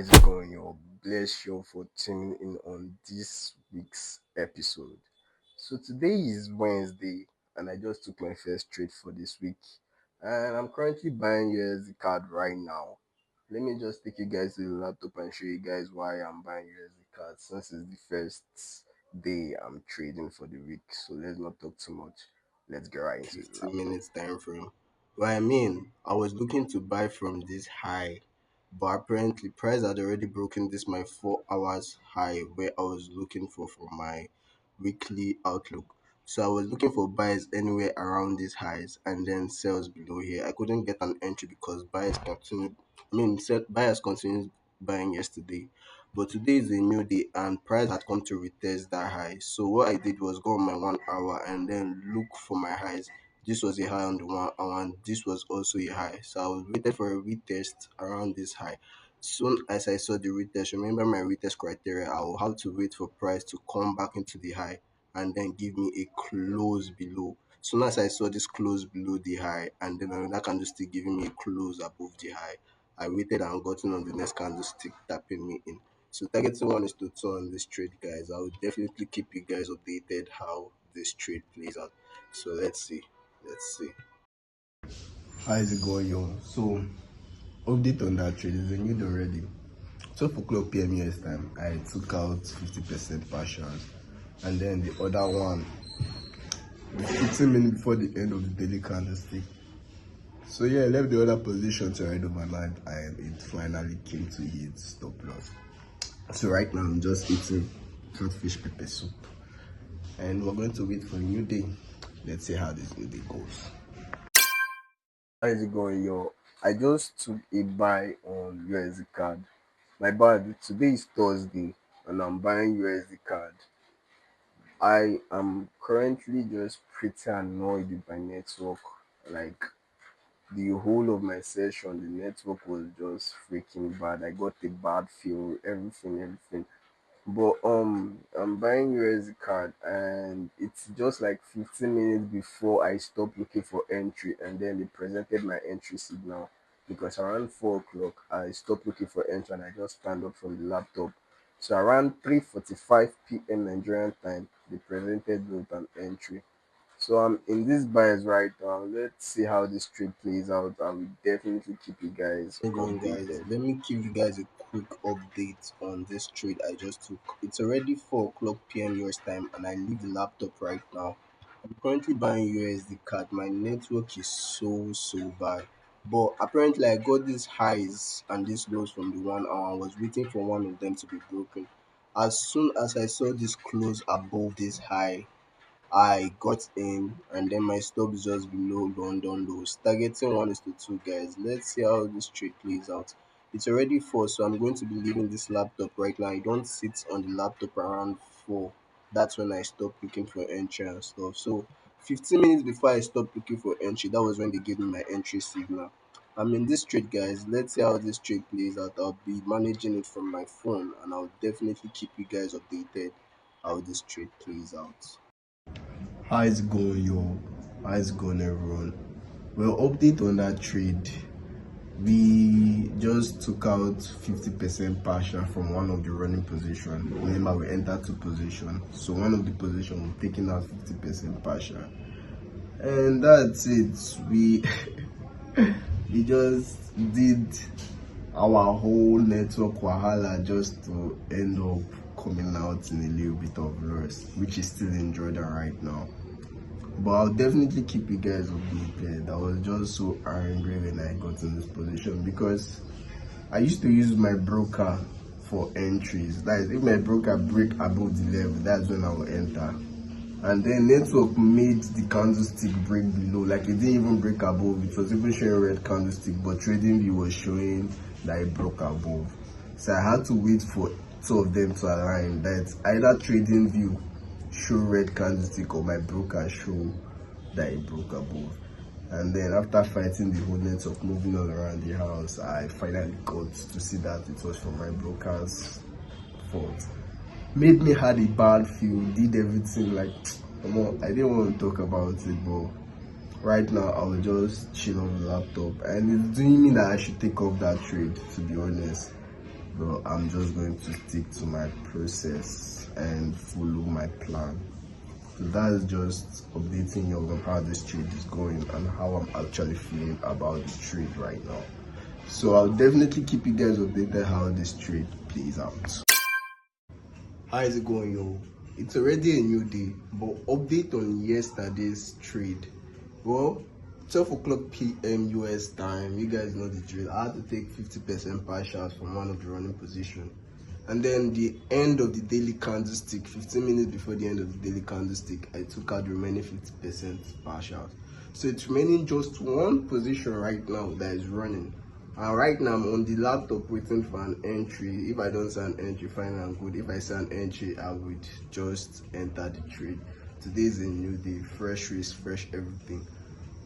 How's it going, y'all? Bless you for tuning in on this week's episode. So today is Wednesday, and I just took my first trade for this week, and I'm currently buying USD card right now. Let me just take you guys to the laptop and show you guys why I'm buying USD card since it's the first day I'm trading for the week. So let's not talk too much. Let's get right into the 15 laptop. minutes time frame. I was looking to buy from this high, but apparently price had already broken this my 4 hours high where I was looking for my weekly outlook. So I was looking for buys anywhere around these highs and then sells below here. I couldn't get an entry because buyers continued buying yesterday. But today is a new day and price had come to retest that high. So what I did was go on my 1 hour and then look for my highs. This was a high on the 1 hour and this was also a high. So I was waiting for a retest around this high. Soon as I saw the retest, remember my retest criteria, I will have to wait for price to come back into the high and then give me a close below. Soon as I saw this close below the high and then another candlestick giving me a close above the high, I waited and gotten on the next candlestick tapping me in. So targeting 1:2 on this trade, guys. I will definitely keep you guys updated how this trade plays out. So let's see. Let's see. How's it going, y'all? So update on that trade is renewed already. 12 o'clock p.m. US time, I took out 50% partials, and then the other one, 15 minutes before the end of the daily candlestick. So yeah, I left the other position to ride overnight, and it finally came to hit stop loss. So right now, I'm just eating catfish pepper soup, and we're going to wait for a new day. Let's see how this new day goes. How is it going, yo? I just took a buy on USD card. My bad, today is Thursday and I'm buying USD card. I am currently just pretty annoyed with my network. Like the whole of my session, the network was just freaking bad. I got a bad feel, everything. But I'm buying USD card and it's just like 15 minutes before I stop looking for entry and then they presented my entry signal because around 4 o'clock I stopped looking for entry and I just stand up from the laptop. So around 3:45 p.m. Nigerian time, they presented me with an entry. So I'm in this bias right now. Let's see how this trade plays out. I will definitely keep you guys Hey going guys, updated. let me give you guys a quick update on this trade I just took. It's already 4 o'clock p.m. US time and I leave the laptop right now. I'm currently buying USD card. My network is so bad. But apparently I got these highs and these lows from the 1 hour. I was waiting for one of them to be broken. As soon as I saw this close above this high, I got in and then my stop is just below London lows. Targeting 1:2 guys. Let's see how this trade plays out. It's already 4, so I'm going to be leaving this laptop right now. I don't sit on the laptop around 4. That's when I stop looking for entry and stuff. So 15 minutes before I stopped looking for entry, that was when they gave me my entry signal. I'm in this trade guys. Let's see how this trade plays out. I'll be managing it from my phone and I'll definitely keep you guys updated how this trade plays out. How is it going, yo? How is it going, everyone? Well, update on that trade. We just took out 50% partial from one of the running position. Remember, we entered two position. So one of the position we're taking out 50% partial. And that's it. We just did our whole network wahala just to end up coming out in a little bit of loss, which is still in Jordan right now. But I'll definitely keep you guys updated. I was just so angry when I got in this position because I used to use my broker for entries. That is, if my broker break above the level, that's when I will enter. And then network made the candlestick break below. Like it didn't even break above. It was even showing red candlestick, but trading view was showing that it broke above. So I had to wait for two of them to align. That either trading view show red candlestick or my broker show that it broke above. And then after fighting the whole network moving all around the house, I finally got to see that it was from my broker's fault. Made me had a bad feel, did everything like I didn't want to talk about it, but right now I will just chill on the laptop and it's doing me that I should take off that trade, to be honest. but I'm just going to stick to my process and follow my plan. So that's just updating you on how this trade is going and how I'm actually feeling about the trade right now. So I'll definitely keep you guys updated how this trade plays out. How is it going, yo? It's already a new day, but update on yesterday's trade. Well, 12 o'clock p.m. US time, you guys know the drill. I had to take 50% partials from one of the running position. And then the end of the daily candlestick, 15 minutes before the end of the daily candlestick, I took out the remaining 50% partials. So it's remaining just one position right now that is running. And right now I'm on the laptop waiting for an entry. If I don't see an entry, fine and good. If I see an entry, I would just enter the trade. Today is a new day, fresh risk, fresh everything.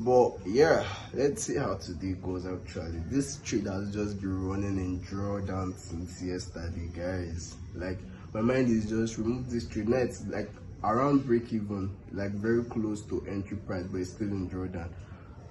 But yeah, let's see how today goes actually. This trade has just been running in drawdown since yesterday, guys. Like my mind is just remove this trade. Now it's like around break even, like very close to entry price, but it's still in drawdown.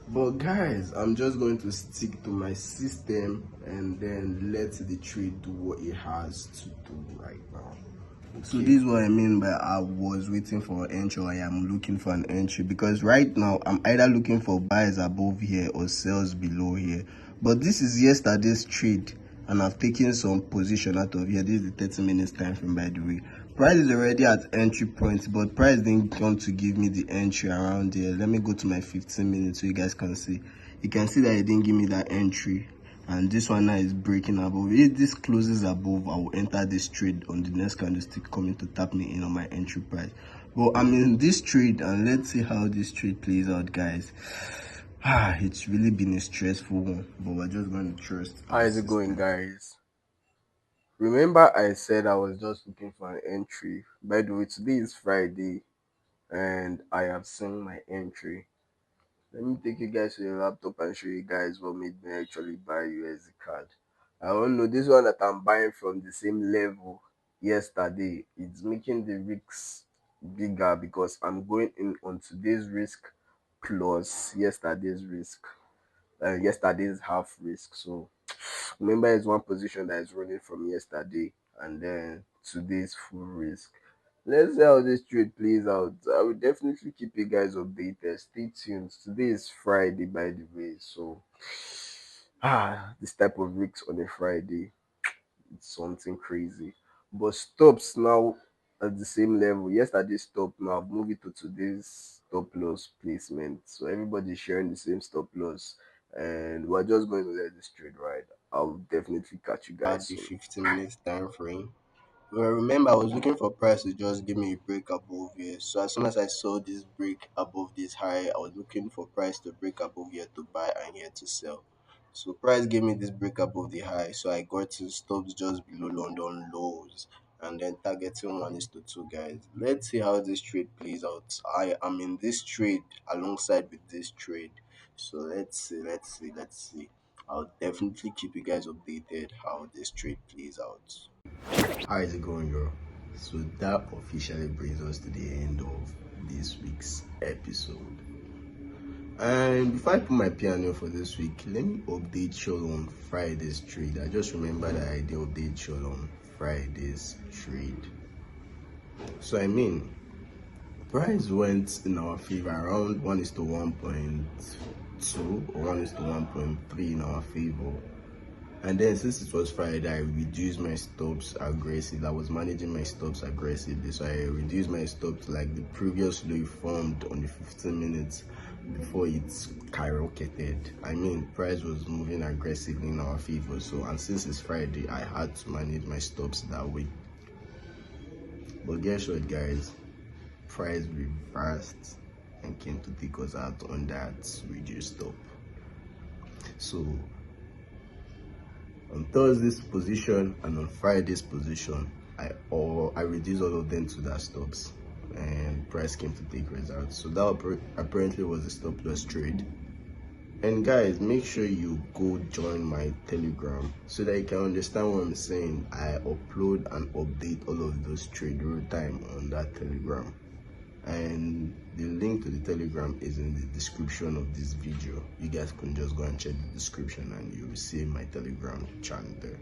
But guys, I'm just going to stick to my system and then let the trade do what it has to do right now. So this is what I mean by I was waiting for an entry or I am looking for an entry, because right now I'm either looking for buys above here or sells below here. But this is yesterday's trade and I've taken some position out of here. This is the 30 minutes time frame, by the way. Price is already at entry point, but price didn't come to give me the entry around here. Let me go to my 15 minutes so you guys can see. You can see that it didn't give me that entry, and this one now is breaking above. If this closes above, I will enter this trade on the next candlestick coming to tap me in on my entry price. But I'm in this trade and let's see how this trade plays out, guys. It's really been a stressful one, but we're just going to trust. How is it going, guys? Remember I said I was just looking for an entry. By the way, today is Friday and I have seen my entry. Let me take you guys to the laptop and show you guys what made me actually buy USD card. I don't know, this one that I'm buying from the same level yesterday, it's making the risks bigger because I'm going in on today's risk plus yesterday's risk, yesterday's half risk. So remember, it's one position that is running from yesterday and then today's full risk. Let's see how this trade plays out. I will definitely keep you guys updated. Stay tuned. Today is Friday, by the way, so this type of risks on a Friday, it's something crazy. But stops now at the same level. Yesterday's stop, now I've moved it to today's stop loss placement. So everybody's sharing the same stop loss, and we're just going to let this trade ride. I'll definitely catch you guys At the soon. 15 minutes time frame. Well, remember, I was looking for price to just give me a break above here. So as soon as I saw this break above this high, I was looking for price to break above here to buy and here to sell. So price gave me this break above the high. So I got to stops just below London lows and then targeting 1:2, guys. Let's see how this trade plays out. I am in this trade alongside with this trade. So let's see. I'll definitely keep you guys updated how this trade plays out. How is it going, girl? So that officially brings us to the end of this week's episode. And before I put my piano for this week, let me update you on Friday's trade. I just remember that I did update you on Friday's trade. So I mean, price went in our favor around 1:1.2 or 1:1.3 in our favor. And then since it was Friday, I reduced my stops aggressively. I was managing my stops aggressively, so I reduced my stops like the previous low formed on the 15 minutes before it skyrocketed. I mean, price was moving aggressively in our favor. So, and since it's Friday, I had to manage my stops that way. But guess what, guys? Price reversed and came to take us out on that reduced stop. So on Thursday's position and on Friday's position, I reduced all of them to that stops, and price came to take results. So that apparently was a stop loss trade. And guys, make sure you go join my Telegram so that you can understand what I'm saying. I upload and update all of those trade real time on that Telegram, and the link to the Telegram is in the description of this video. You guys can just go and check the description and you will see my Telegram channel there.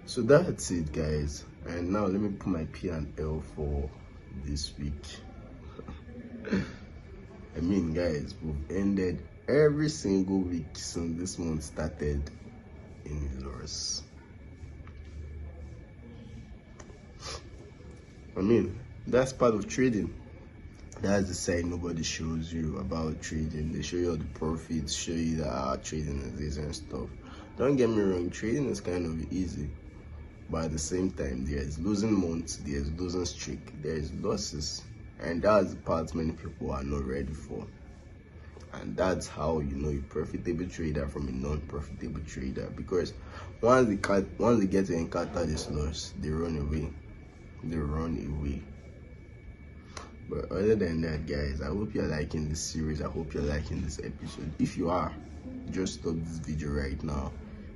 So that's it, guys. And now let me put my P and L for this week. I mean, guys, we've ended every single week since this month started in a loss. I mean, that's part of trading. That's the side nobody shows you about trading. They show you all the profits, show you that trading is easy and stuff. Don't get me wrong, trading is kind of easy. But at the same time, there's losing months, there's losing streak, there's losses. And that's the part many people are not ready for. And that's how you know a profitable trader from a non-profitable trader. Because once they get to encounter this loss, they run away. They run away. But other than that, guys, I hope you're liking this series. I hope you're liking this episode. If you are, just stop this video right now,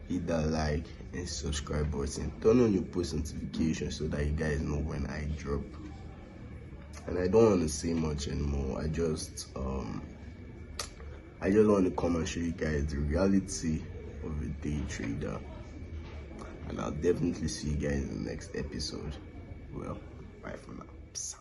hit that like and subscribe button, turn on your post notifications so that you guys know when I drop. And I don't want to say much anymore. I just want to come and show you guys the reality of a day trader. And I'll definitely see you guys in the next episode. Well, bye for now. Peace.